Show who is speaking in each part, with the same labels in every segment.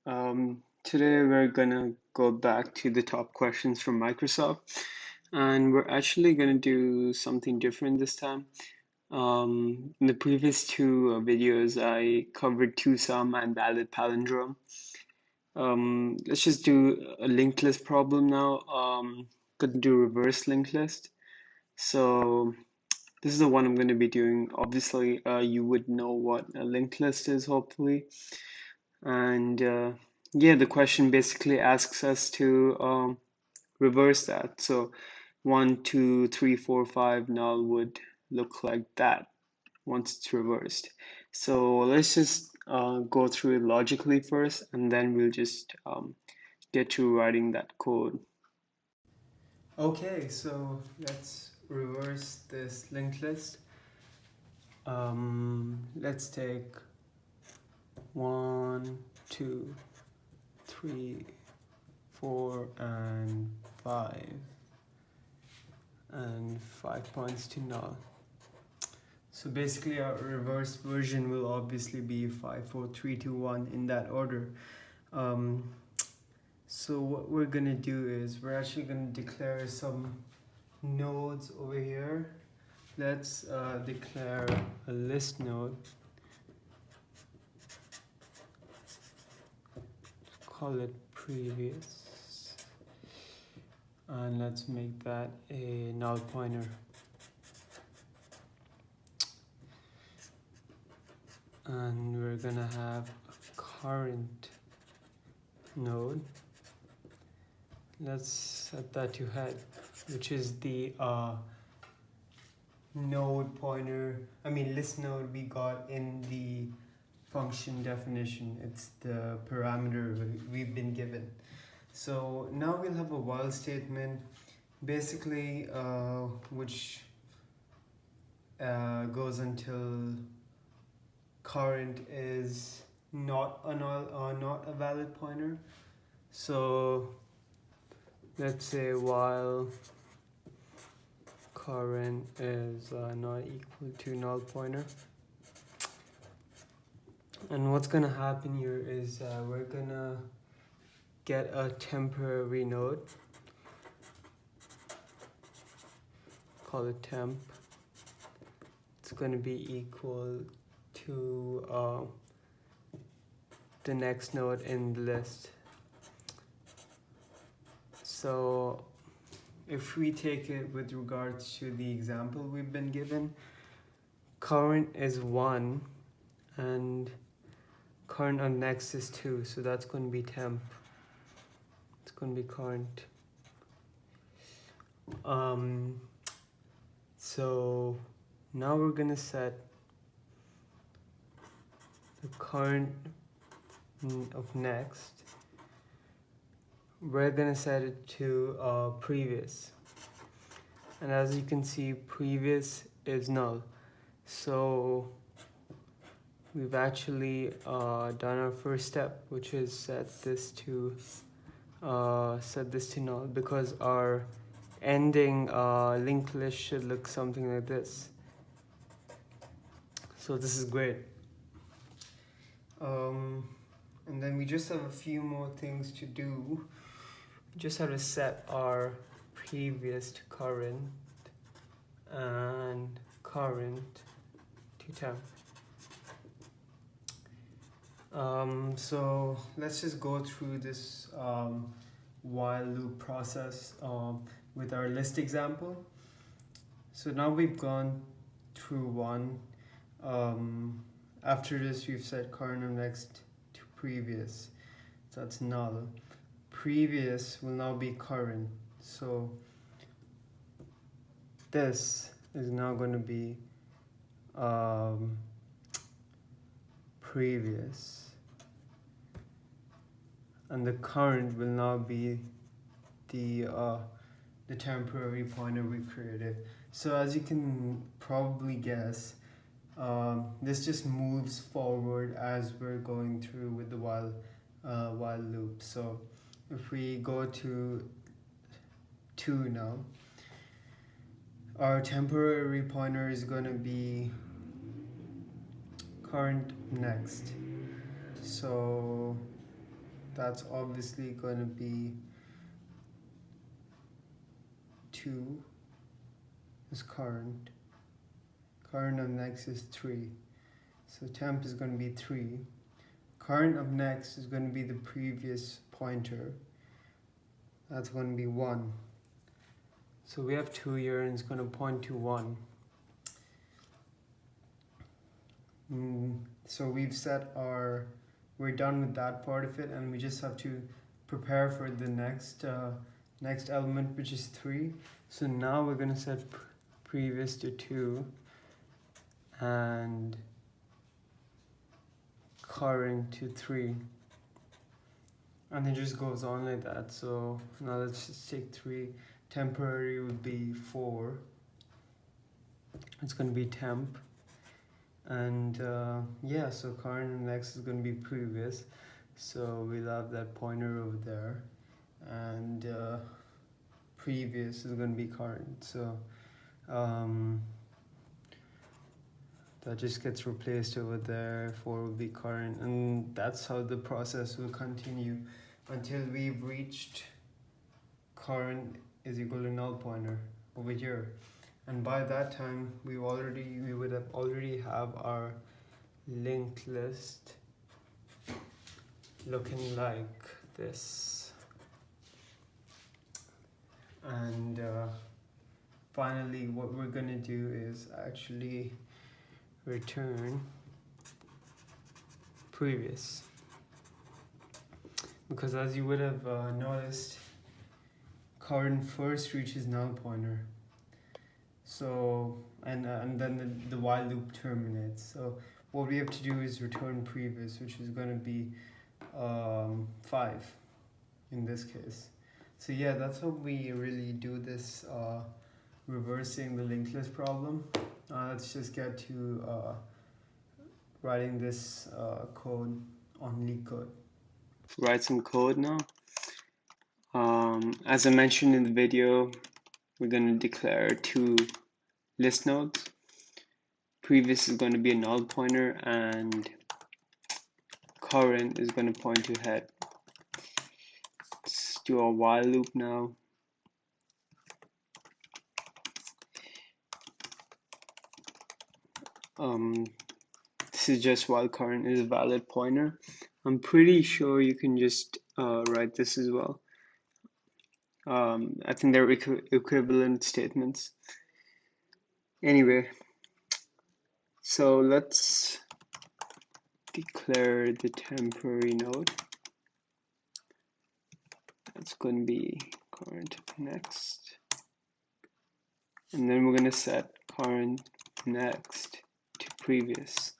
Speaker 1: Today we're gonna go back to the top questions from Microsoft, and we're actually gonna do something different this time. In the previous two videos, I covered two-sum and valid palindrome. Let's just do a linked list problem now. Gonna do reverse linked list. So this is the one I'm going to be doing. Obviously, you would know what a linked list is, hopefully. And yeah, the question basically asks us to reverse that. So 1, 2, 3, 4, 5 null would look like that once it's reversed. So let's just go through it logically first, and then we'll just get to writing that code. Okay, so let's reverse this linked list. Let's take 1, 2, 3, 4, and 5, and 5 points to null. So basically our reverse version will obviously be 5, 4, 3, 2, 1 in that order. So what we're gonna do is we're actually gonna declare some nodes over here. Let's declare a list node. Call it previous, and let's make that a null pointer. And we're gonna have a current node. Let's set that to head, which is the node pointer, list node we got in the function definition. It's the parameter we've been given. So now we'll have a while statement, basically, which goes until current is not a null or not a valid pointer. So let's say while current is not equal to null pointer. And what's gonna happen here is we're gonna get a temporary node, call it temp. It's gonna be equal to the next node in the list. So if we take it with regards to the example we've been given, current is 1 and current on next is 2, so that's going to be temp. It's going to be current. So now we're going to set the current of next. We're going to set it to previous. And as you can see, previous is null. So we've actually done our first step, which is set this to null, because our ending linked list should look something like this. So this is great. And then we just have a few more things to do. We just have to set our previous to current and current to temp. So let's just go through this while loop process with our list example. So now we've gone through one. After this, we've set current of next to previous. So that's null. Previous will now be current. So this is now going to be previous, and the current will now be the temporary pointer we created. So as you can probably guess, this just moves forward as we're going through with the while loop. So if we go to 2 now, our temporary pointer is going to be current next. So that's obviously going to be 2 is current. Current of next is 3. So temp is going to be 3. Current of next is going to be the previous pointer. That's going to be 1. So we have 2 here and it's going to point to 1. So we've set we're done with that part of it, and we just have to prepare for the next element, which is 3. So now we're going to set previous to 2 and current to 3, and it just goes on like that. So now let's just take 3. Temporary would be 4. It's going to be temp. And yeah, so current and next is going to be previous, so we'll have that pointer over there, and previous is going to be current, so that just gets replaced over there. 4 will be current, and that's how the process will continue until we've reached current is equal to null pointer over here. And by that time, we would have already have our linked list looking like this. And finally, what we're gonna do is actually return previous, because as you would have noticed, current first reaches null pointer. So and then the while loop terminates. So what we have to do is return previous, which is going to be 5 in this case. So yeah, that's how we really do this reversing the linked list problem. Let's just get to writing this code on LeetCode. Write some code now. As I mentioned in the video, we're going to declare 2 list nodes. Previous is going to be a null pointer, and current is going to point to head. Let's do a while loop now. This is just while current is a valid pointer. I'm pretty sure you can just write this as well. I think they're equivalent statements. Anyway, so let's declare the temporary node. That's going to be current next. And then we're going to set current next to previous.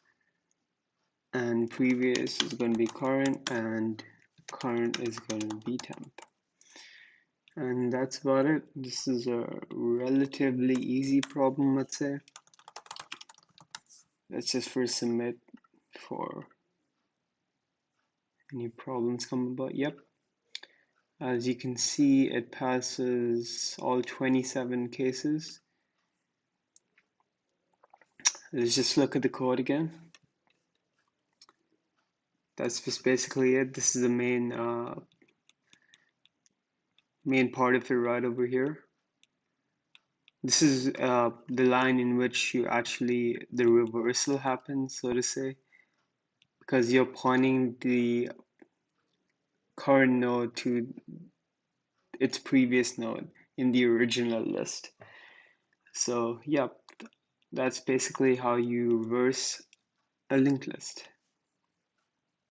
Speaker 1: And previous is going to be current, and current is going to be temp. And that's about it. This is a relatively easy problem, let's say. Let's just first submit for any problems come about. Yep. As you can see, it passes all 27 cases. Let's just look at the code again. That's just basically it. This is the main part of it right over here. This is the line in which the reversal happens, so to say, because you're pointing the current node to its previous node in the original list. So yeah, that's basically how you reverse a linked list.